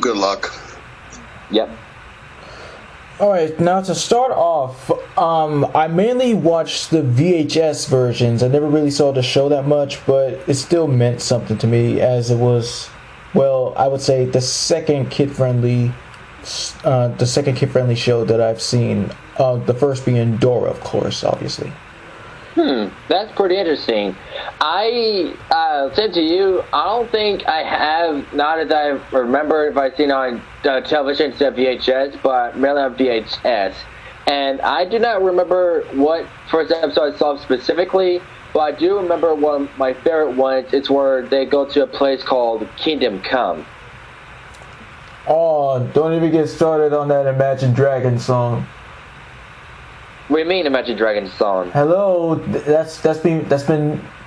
good luck. Yep. Alright, now to start off, I mainly watched the VHS versions. I never really saw the show that much, but it still meant something to me, as it was, well, I would say the second kid-friendly show that I've seen. The first being Dora, of course, obviously. That's pretty interesting. I said to you, I don't think I have, not as I remember if I've seen on television instead of VHS, but mainly on VHS. And I do not remember what first episode I saw specifically, but I do remember one of my favorite ones. It's where they go to a place called Kingdom Come. Oh, don't even get started on that Imagine Dragons song. What do you mean Imagine Dragons song? Hello, that's been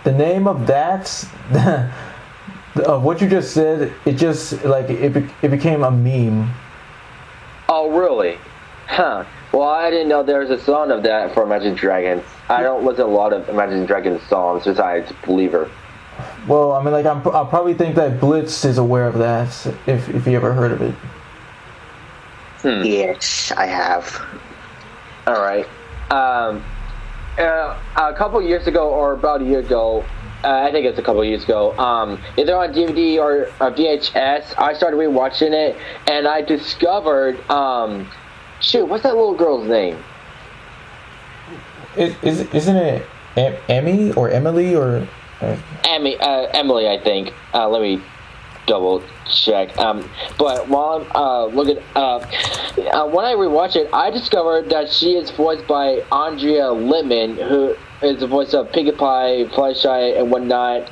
the name of that. Of what you just said. It just like it became a meme. Oh really? Huh. Well, I didn't know there was a song of that for Imagine Dragons. I don't listen to a lot of Imagine Dragons songs besides Believer. Well, I mean, like I'll probably think that Blitz is aware of that if you ever heard of it. Yes, I have. All right. A couple years ago, or about a year ago, I think it's a couple years ago, either on DVD or VHS, I started rewatching it, and I discovered, what's that little girl's name? Isn't it Emmy or Emily or? Emily, I think. Let me double check. But while I'm looking up, when I rewatched it, I discovered that she is voiced by Andrea Littman, who is the voice of Pinkie Pie, Fluttershy, and whatnot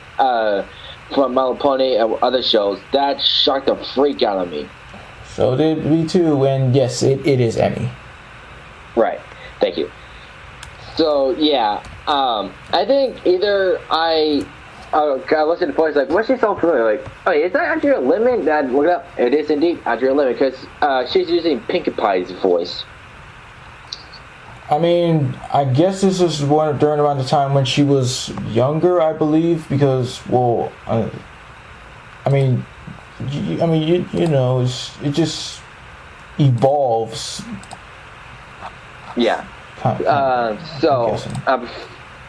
from My Little Pony and other shows. That shocked the freak out of me. So did we too, and yes, it is Emmy. Right. Thank you. So yeah, I think either I listened to the voice like, what's she so familiar? Like, oh, is that Andrea Littman? I looked it up. It is indeed Andrea Littman because she's using Pinkie Pie's voice. I mean, I guess this is during around the time when she was younger, I believe, because well, you know, it just evolves. Yeah.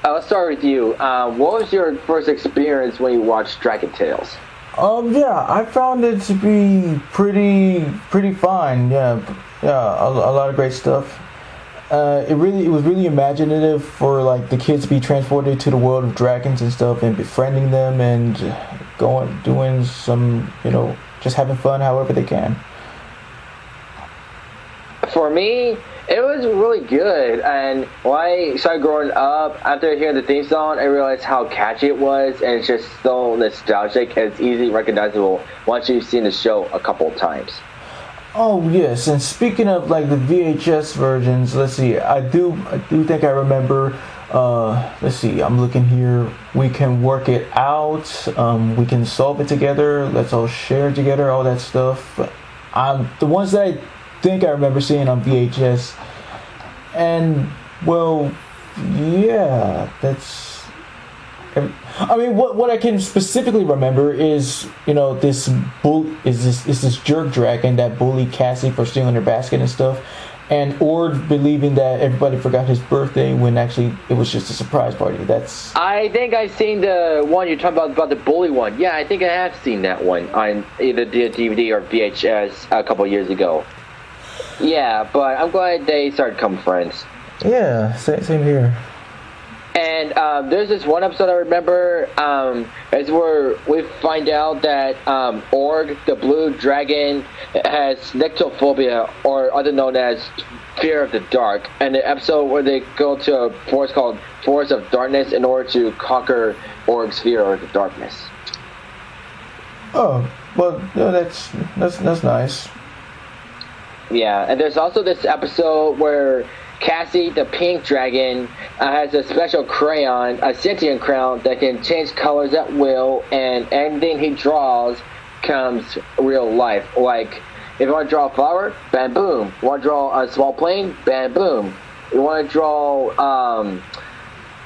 Let's start with you. What was your first experience when you watched Dragon Tales? Yeah, I found it to be pretty fine. Yeah, a lot of great stuff. It was really imaginative for like the kids to be transported to the world of dragons and stuff, and befriending them and doing some, you know, just having fun however they can. For me, it was really good, and when I started growing up, after hearing the theme song, I realized how catchy it was, and it's just so nostalgic, and it's easily recognizable once you've seen the show a couple of times. Oh yes, and speaking of like the VHS versions, let's see, I do think I remember. Let's see, I'm looking here. We can work it out. We can solve it together. Let's all share together. All that stuff. The ones that I think I remember seeing on VHS, and well, yeah, that's. I mean, what I can specifically remember is, you know, this jerk dragon that bullied Cassie for stealing her basket and stuff, and Ord believing that everybody forgot his birthday when actually it was just a surprise party. That's. I think I've seen the one you're talking about the bully one. Yeah, I think I have seen that one on either DVD or VHS a couple years ago. Yeah, but I'm glad they started becoming friends. Yeah, same here. And there's this one episode I remember, is where we find out that Org, the blue dragon, has nyctophobia, or other known as fear of the dark. And the episode where they go to a forest called Forest of Darkness in order to conquer Org's fear of the darkness. Oh, well, no, that's nice. Yeah, and there's also this episode where Cassie, the pink dragon, has a special crayon, a sentient crayon, that can change colors at will, and anything he draws comes real life. Like, if you want to draw a flower, bam, boom. You want to draw a small plane, bam, boom. You want to draw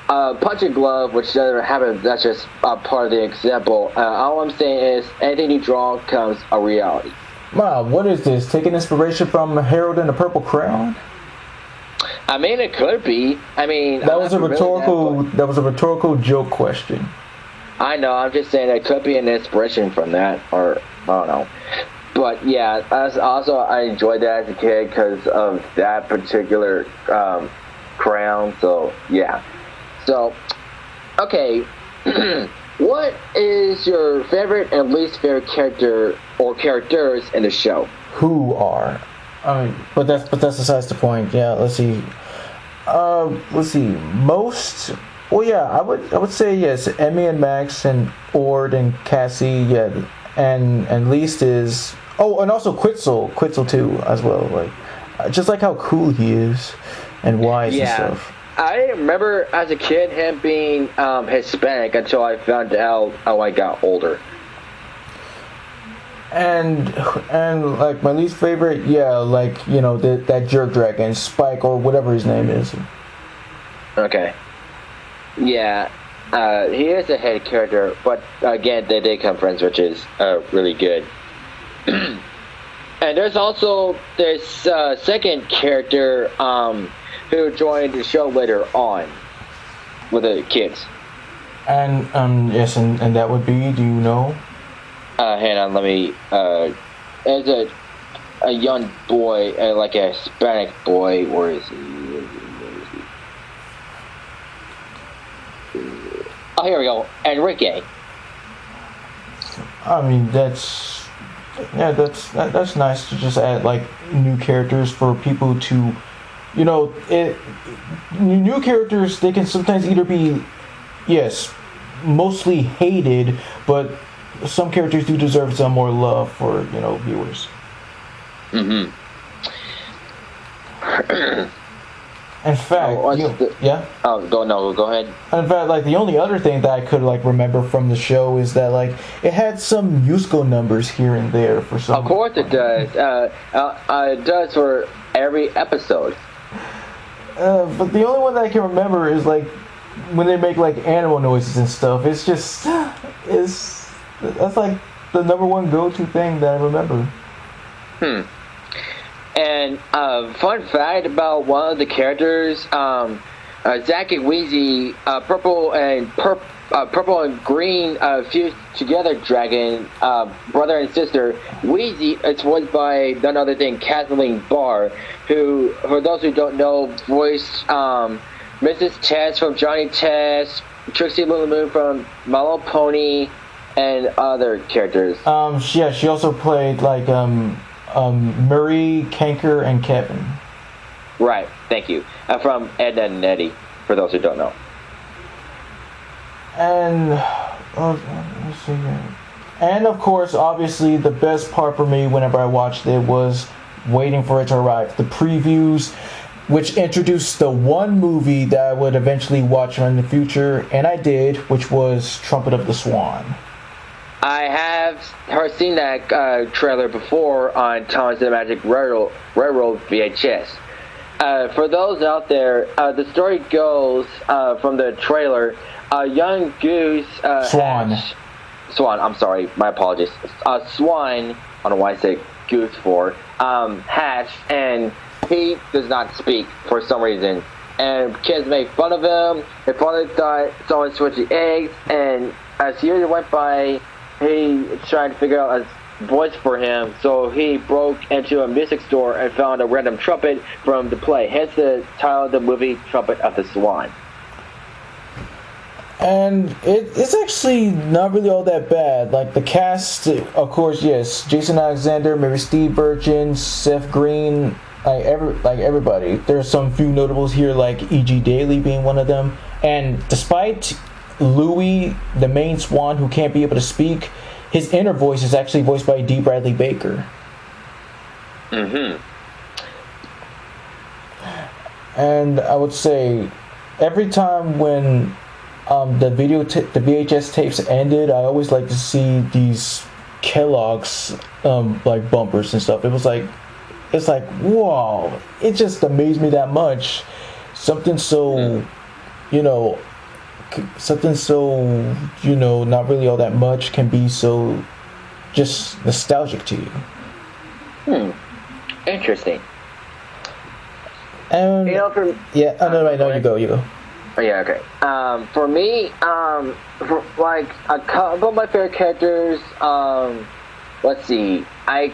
a punching glove, which doesn't happen, that's just part of the example. All I'm saying is, anything you draw comes a reality. Wow, what is this? Taking inspiration from Harold and the Purple Crayon? I mean, it could be. I mean, That was a rhetorical joke question. I know. I'm just saying it could be an inspiration from that, or I don't know. But yeah, I enjoyed that as a kid because of that particular crayon. So yeah. So okay, what is your favorite and least favorite character or characters in the show? Who are? I mean, but that's besides the point. Yeah, let's see. Let's see. Most. Well, yeah, I would say yes. Emmy and Max and Ord and Cassie. Yeah, and least is. Oh, and also Quetzal too as well. Like, just like how cool he is and wise and stuff. I didn't remember as a kid him being Hispanic until I found out how I got older. And like my least favorite, yeah, like that jerk dragon, Spike or whatever his name is. Okay. Yeah, he is a head character, but again, they did become friends, which is really good. And there's also this second character who joined the show later on with the kids. And yes, and that would be, do you know? Hang on, let me. As a young boy, like a Hispanic boy, where is he? Oh, here we go, Enrique. I mean, that's nice to just add like new characters for people to, new characters. They can sometimes either be, yes, mostly hated, but some characters do deserve some more love for viewers. Mm-hmm. In fact, yeah. Oh, go ahead. In fact, like the only other thing that I could like remember from the show is that like it had some musical numbers here and there for some. Of course it does. It does for every episode. But the only one that I can remember is like when they make like animal noises and stuff. It's just that's like the number one go-to thing that I remember. And fun fact about one of the characters, Zack and Wheezy, purple and green fused together dragon, brother and sister. Wheezy is voiced by none other than Kathleen Barr, who, for those who don't know, voiced Mrs. Test from Johnny Test, Trixie Little Moon from My Little Pony, and other characters. Yeah, she also played like Murray, Kanker, and Kevin. Right, thank you. From Ed, Edd and Eddy, for those who don't know. And let's see here. And of course, obviously, the best part for me whenever I watched it was waiting for it to arrive. The previews, which introduced the one movie that I would eventually watch in the future, and I did, which was Trumpet of the Swan. I have seen that trailer before on Thomas and the Magic Railroad VHS. For those out there, the story goes from the trailer, a young goose... Swan, I'm sorry, my apologies. Swan, I don't know why I say goose for, hatched, and he does not speak for some reason. And kids make fun of him. His father thought someone switched the eggs, and as years went by, he tried to figure out a voice for him, so he broke into a music store and found a random trumpet from the play, hence the title of the movie, Trumpet of the Swan. And it's actually not really all that bad. Like the cast, of course, yes, Jason Alexander, Mary Steenburgen, Seth Green, like everybody. There's some few notables here, like E.G. Daily being one of them. And despite Louis, the main Swan, who can't be able to speak, his inner voice is actually voiced by D. Bradley Baker. Mm-hmm. And I would say every time when the VHS tapes ended, I always like to see these Kellogg's like bumpers and stuff. It's like wow, it just amazed me that much. Something so not really all that much can be so just nostalgic to you. Interesting. And You know, for no, you go. Oh, yeah, okay. For me, for, like, a couple of my favorite characters, let's see. I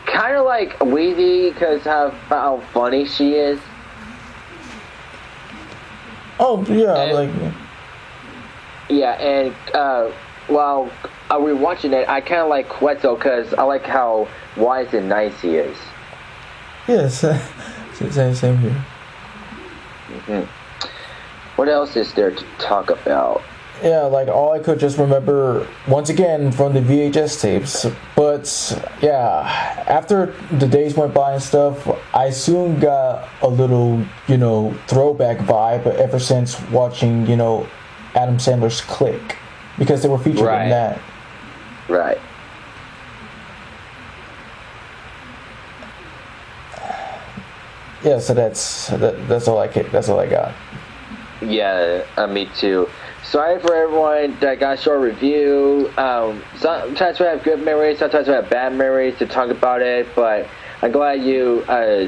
kind of like Weezy because how funny she is. Oh, yeah, Yeah, and, while we're watching it, I kind of like Quetzal because I like how wise and nice he is. yes, same here. Mm-hmm. What else is there to talk about? Yeah, like all I could just remember once again from the VHS tapes. But yeah, after the days went by and stuff, I soon got a little, throwback vibe ever since watching, Adam Sandler's Click, because they were featured in that. Right. Yeah, so that's all I got. Yeah, me too. Sorry for everyone that got a short review. Sometimes we have good memories, sometimes we have bad memories to talk about it, but I'm glad you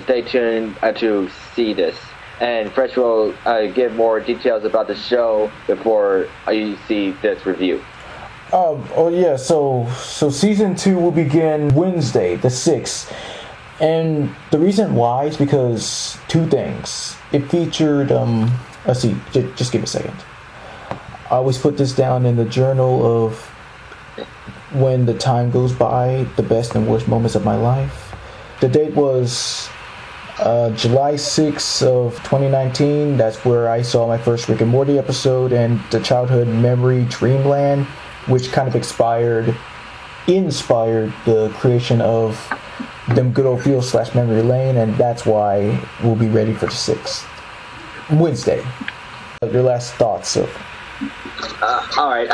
stay tuned to see this. And Fresh will give more details about the show before you see this review. So season 2 will begin Wednesday, the 6th. And the reason why is because two things. It featured, let's see, just give me a second. I always put this down in the journal of when the time goes by, the best and worst moments of my life. The date was July 6th of 2019. That's where I saw my first Rick and Morty episode and the childhood memory Dreamland, which kind of inspired the creation of them good old feels / memory lane, and that's why we'll be ready for the 6th. Wednesday. Your last thoughts, so. Alright,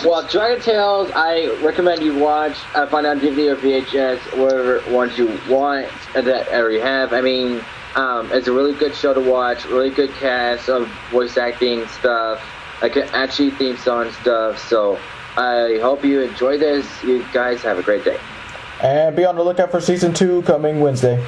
well, Dragon Tales, I recommend you watch, find out DVD or VHS, whatever ones you want, or you have. I mean, it's a really good show to watch, really good cast of voice acting stuff, like actually theme song stuff, so I hope you enjoy this. You guys have a great day. And be on the lookout for season 2 coming Wednesday.